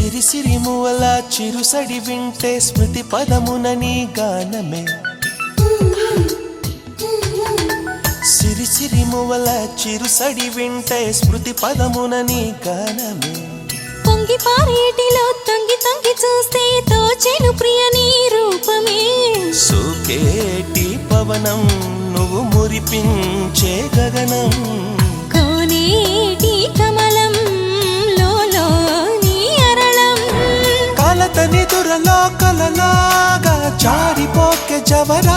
సిరి సిరి మువల చిరుసడి వింటే స్మృతి పదమున నీ గానమే సిరి సిరి మువల చిరుసడి వింటే స్మృతి పదమున నీ గానమే పొంగి పారేటిలో తొంగి తొంగి చూస్తే తోచెను ప్రియ నీ రూపమే సోకేటి పవనం నువ్వు మురిపించే గగనం కోనేటి కమలం లోలో నీ అరళం కలతని దురలో కలలాగా జారిపోకే జవరా